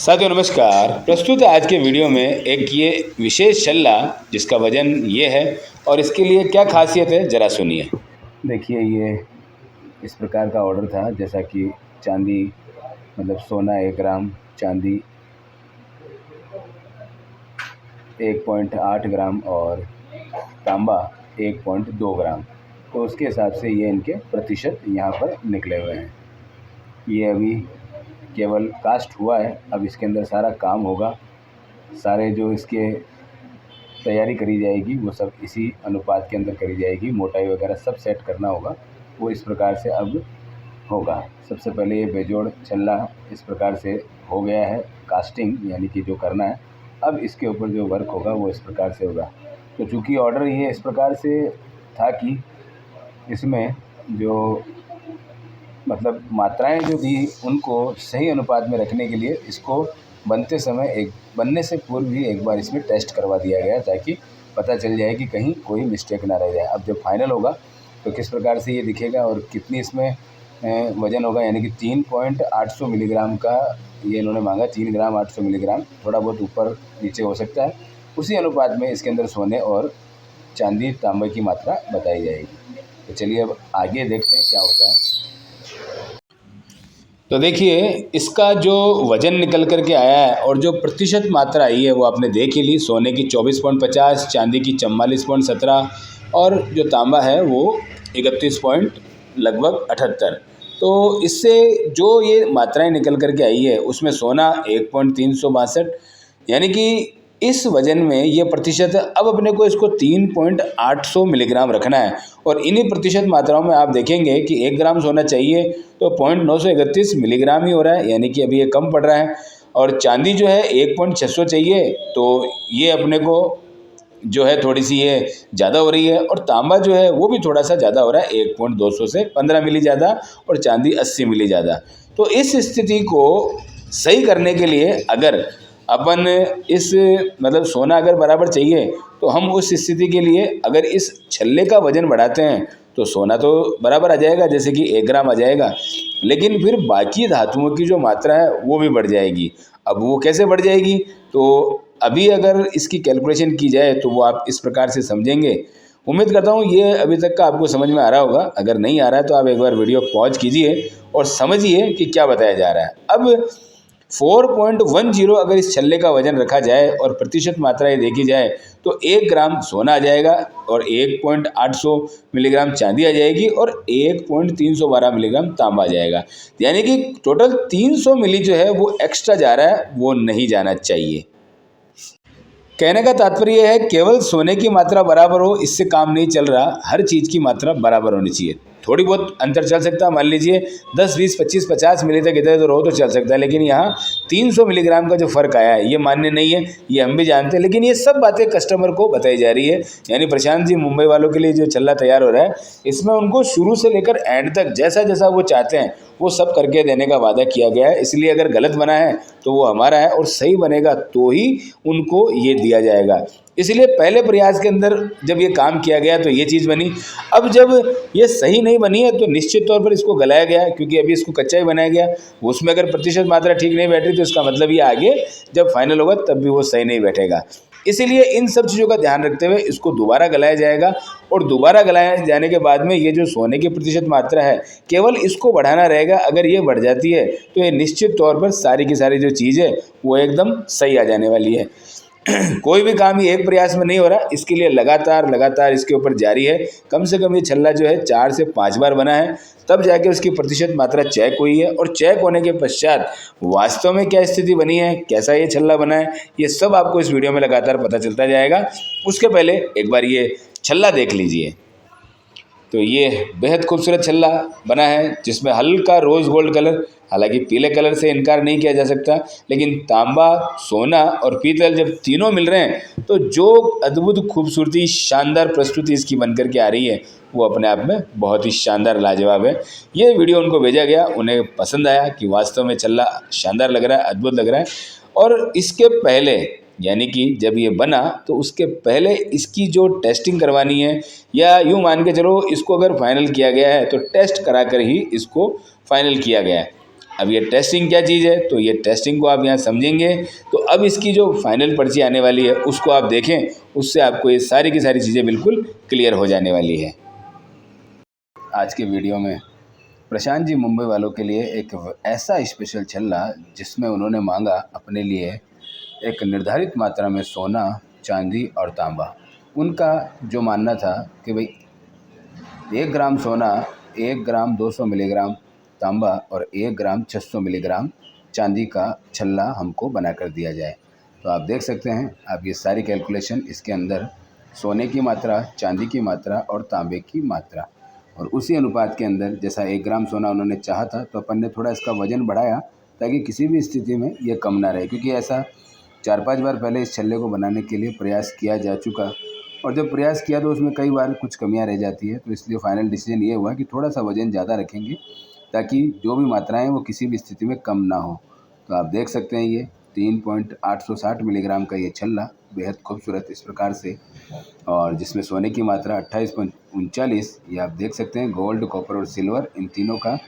साथियों नमस्कार। प्रस्तुत है आज के वीडियो में एक ये विशेष छल्ला जिसका वजन ये है और इसके लिए क्या खासियत है ज़रा सुनिए। देखिए ये इस प्रकार का ऑर्डर था जैसा कि चांदी मतलब सोना 1 ग्राम, चांदी 1.8 ग्राम और तांबा 1.2 ग्राम। तो उसके हिसाब से ये इनके प्रतिशत यहाँ पर निकले हुए हैं। ये अभी केवल कास्ट हुआ है, अब इसके अंदर सारा काम होगा, सारे जो इसके तैयारी करी जाएगी वो सब इसी अनुपात के अंदर करी जाएगी। मोटाई वगैरह सब सेट करना होगा, वो इस प्रकार से अब होगा। सबसे पहले ये बेजोड़ छल्ला इस प्रकार से हो गया है, कास्टिंग यानी कि जो करना है। अब इसके ऊपर जो वर्क होगा वो इस प्रकार से होगा। तो चूँकि ऑर्डर ये इस प्रकार से था कि इसमें जो मतलब मात्राएं जो दी उनको सही अनुपात में रखने के लिए इसको बनने से पूर्व ही एक बार इसमें टेस्ट करवा दिया गया ताकि पता चल जाए कि कहीं कोई मिस्टेक ना रह जाए। अब जब फाइनल होगा तो किस प्रकार से ये दिखेगा और कितनी इसमें वज़न होगा, यानी कि 3.800 मिलीग्राम का ये इन्होंने मांगा। 3 ग्राम 800 मिलीग्राम, थोड़ा बहुत ऊपर नीचे हो सकता है। उसी अनुपात में इसके अंदर सोने और चांदी तांबे की मात्रा बताई जाएगी। तो चलिए अब आगे देखते हैं क्या होता है। तो देखिए इसका जो वज़न निकल कर के आया है और जो प्रतिशत मात्रा आई है वो आपने देख ही ली। सोने की 24.50, चांदी की 44.17 और जो तांबा है वो 31.78। तो इससे जो ये मात्राएं निकल कर के आई है उसमें सोना 1.362, यानी कि इस वज़न में ये प्रतिशत है। अब अपने को इसको 3.800 मिलीग्राम रखना है और इन्हीं प्रतिशत मात्राओं में आप देखेंगे कि 1 ग्राम सोना चाहिए तो 0.931 मिलीग्राम ही हो रहा है, यानी कि अभी ये कम पड़ रहा है। और चांदी जो है 1.600 चाहिए तो ये अपने को जो है थोड़ी सी ये ज़्यादा हो रही है। और तांबा जो है वो भी थोड़ा सा ज़्यादा हो रहा है, 1.200 से 15 मिली ज़्यादा और चांदी 80 मिली ज़्यादा। तो इस स्थिति को सही करने के लिए अगर अपन इस मतलब सोना अगर बराबर चाहिए तो हम उस स्थिति के लिए अगर इस छल्ले का वज़न बढ़ाते हैं तो सोना तो बराबर आ जाएगा, जैसे कि 1 ग्राम आ जाएगा, लेकिन फिर बाकी धातुओं की जो मात्रा है वो भी बढ़ जाएगी। अब वो कैसे बढ़ जाएगी, तो अभी अगर इसकी कैलकुलेशन की जाए तो वो आप इस प्रकार से समझेंगे। उम्मीद करता हूँ ये अभी तक का आपको समझ में आ रहा होगा। अगर नहीं आ रहा है तो आप एक बार वीडियो पॉज कीजिए और समझिए कि क्या बताया जा रहा है। अब 4.10 अगर इस छल्ले का वज़न रखा जाए और प्रतिशत मात्राएं देखी जाए तो 1 ग्राम सोना आ जाएगा और 1.800 मिलीग्राम चांदी आ जाएगी और 1.312 मिलीग्राम तांबा आ जाएगा। यानी कि टोटल 300 मिली जो है वो एक्स्ट्रा जा रहा है, वो नहीं जाना चाहिए। कहने का तात्पर्य है केवल सोने की मात्रा बराबर हो इससे काम नहीं चल रहा, हर चीज़ की मात्रा बराबर होनी चाहिए। थोड़ी बहुत अंतर चल सकता है, मान लीजिए 10, 20, 25, 50 मिली तक इधर उधर हो तो चल सकता है, लेकिन यहाँ 300 मिलीग्राम का जो फ़र्क आया है ये मान्य नहीं है, ये हम भी जानते हैं। लेकिन ये सब बातें कस्टमर को बताई जा रही है, यानी प्रशांत जी मुंबई वालों के लिए जो छल्ला तैयार हो रहा है इसमें उनको शुरू से लेकर एंड तक जैसा जैसा वो चाहते हैं वो सब करके देने का वादा किया गया है। इसलिए अगर गलत बना है तो वो हमारा है और सही बनेगा तो ही उनको ये दिया जाएगा। इसलिए पहले प्रयास के अंदर जब ये काम किया गया तो ये चीज़ बनी। अब जब ये सही नहीं बनी है तो निश्चित तौर पर इसको गलाया गया, क्योंकि अभी इसको कच्चा ही बनाया गया। उसमें अगर प्रतिशत मात्रा ठीक नहीं बैठ रही तो इसका मतलब ये आगे जब फाइनल होगा तब भी वो सही नहीं बैठेगा। इसीलिए इन सब चीज़ों का ध्यान रखते हुए इसको दोबारा गलाया जाएगा और दोबारा गलाए जाने के बाद में ये जो सोने की प्रतिशत मात्रा है केवल इसको बढ़ाना रहेगा। अगर ये बढ़ जाती है तो ये निश्चित तौर पर सारी की सारी जो चीज़ है वो एकदम सही आ जाने वाली है। कोई भी काम ये एक प्रयास में नहीं हो रहा, इसके लिए लगातार इसके ऊपर जारी है। कम से कम ये छल्ला जो है 4 से 5 बार बना है, तब जाके उसकी प्रतिशत मात्रा चेक हुई है और चेक होने के पश्चात वास्तव में क्या स्थिति बनी है, कैसा ये छल्ला बना है, ये सब आपको इस वीडियो में लगातार पता चलता जाएगा। उसके पहले एक बार ये छल्ला देख लीजिए। तो ये बेहद खूबसूरत छल्ला बना है जिसमें हल्का रोज़ गोल्ड कलर, हालांकि पीले कलर से इनकार नहीं किया जा सकता, लेकिन तांबा, सोना और पीतल जब तीनों मिल रहे हैं तो जो अद्भुत खूबसूरती, शानदार प्रस्तुति इसकी बनकर के आ रही है वो अपने आप में बहुत ही शानदार, लाजवाब है। ये वीडियो उनको भेजा गया, उन्हें पसंद आया कि वास्तव में छल्ला शानदार लग रहा है, अद्भुत लग रहा है। और इसके पहले यानी कि जब ये बना तो उसके पहले इसकी जो टेस्टिंग करवानी है, या यूँ मान के चलो इसको अगर फाइनल किया गया है तो टेस्ट करा कर ही इसको फाइनल किया गया है। अब ये टेस्टिंग क्या चीज़ है, तो ये टेस्टिंग को आप यहाँ समझेंगे तो अब इसकी जो फाइनल पर्ची आने वाली है उसको आप देखें, उससे आपको ये सारी की सारी चीज़ें बिल्कुल क्लियर हो जाने वाली है। आज के वीडियो में प्रशांत जी मुंबई वालों के लिए एक ऐसा स्पेशल छल्ला जिसमें उन्होंने मांगा अपने लिए एक निर्धारित मात्रा में सोना, चांदी और तांबा। उनका जो मानना था कि भाई 1 ग्राम सोना, 1 ग्राम 200 मिलीग्राम तांबा और 1 ग्राम 600 मिलीग्राम चांदी का छल्ला हमको बना कर दिया जाए। तो आप देख सकते हैं, आप ये सारी कैलकुलेशन इसके अंदर सोने की मात्रा, चांदी की मात्रा और तांबे की मात्रा, और उसी अनुपात के अंदर जैसा 1 ग्राम सोना उन्होंने चाहा था तो अपन ने थोड़ा इसका वज़न बढ़ाया ताकि किसी भी स्थिति में ये कम ना रहे, क्योंकि ऐसा 4-5 बार पहले इस छल्ले को बनाने के लिए प्रयास किया जा चुका, और जब प्रयास किया तो उसमें कई बार कुछ कमियां रह जाती है। तो इसलिए फाइनल डिसीजन ये हुआ कि थोड़ा सा वज़न ज़्यादा रखेंगे ताकि जो भी मात्राएं वो किसी भी स्थिति में कम ना हो। तो आप देख सकते हैं ये 3.860 मिलीग्राम का ये छल्ला बेहद खूबसूरत इस प्रकार से, और जिसमें सोने की मात्रा 28.39, ये आप देख सकते हैं गोल्ड, कॉपर और सिल्वर इन तीनों का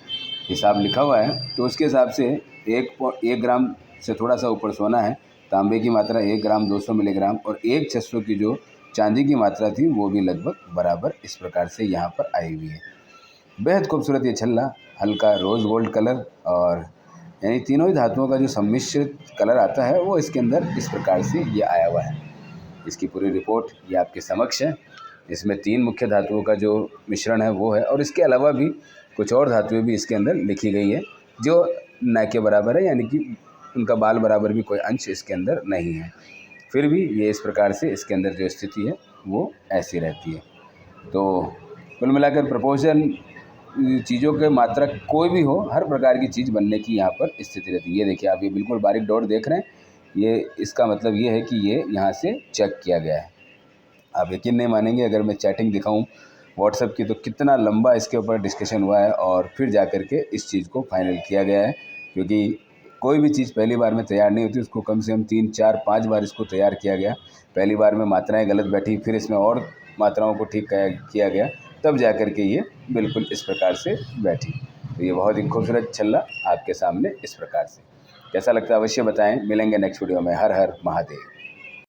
हिसाब लिखा हुआ है। तो उसके हिसाब से 1 ग्राम से थोड़ा सा ऊपर सोना है, तांबे की मात्रा 1 ग्राम 200 मिलीग्राम और 1 600 की जो चांदी की मात्रा थी वो भी लगभग बराबर इस प्रकार से यहाँ पर आई हुई है। बेहद खूबसूरत ये छल्ला, हल्का रोज़ गोल्ड कलर, और यानी तीनों ही धातुओं का जो सम्मिश्रित कलर आता है वो इसके अंदर इस प्रकार से ये आया हुआ है। इसकी पूरी रिपोर्ट ये आपके समक्ष है। इसमें 3 मुख्य धातुओं का जो मिश्रण है वो है, और इसके अलावा भी कुछ और धातुएं भी इसके अंदर लिखी गई है जो न के बराबर है, यानी कि उनका बाल बराबर भी कोई अंश इसके अंदर नहीं है। फिर भी ये इस प्रकार से इसके अंदर जो स्थिति है वो ऐसी रहती है। तो कुल मिलाकर प्रपोर्शन चीज़ों के मात्रा कोई भी हो, हर प्रकार की चीज़ बनने की यहाँ पर स्थिति रहती है। ये देखिए, आप ये बिल्कुल बारीक डॉट देख रहे हैं, ये इसका मतलब ये है कि ये यहाँ से चेक किया गया है। आप यकीन नहीं मानेंगे अगर मैं चैटिंग दिखाऊं व्हाट्सएप की तो कितना लंबा इसके ऊपर डिस्कशन हुआ है, और फिर जा कर के इस चीज़ को फाइनल किया गया है। क्योंकि कोई भी चीज़ पहली बार में तैयार नहीं होती, उसको कम से कम 3, 4, 5 बार इसको तैयार किया गया। पहली बार में मात्राएं गलत बैठी, फिर इसमें और मात्राओं को ठीक किया गया, तब जा कर के ये बिल्कुल इस प्रकार से बैठी। तो ये बहुत ही खूबसूरत छल्ला आपके सामने इस प्रकार से। कैसा लगता है अवश्य बताएं। मिलेंगे नेक्स्ट वीडियो में। हर हर महादेव।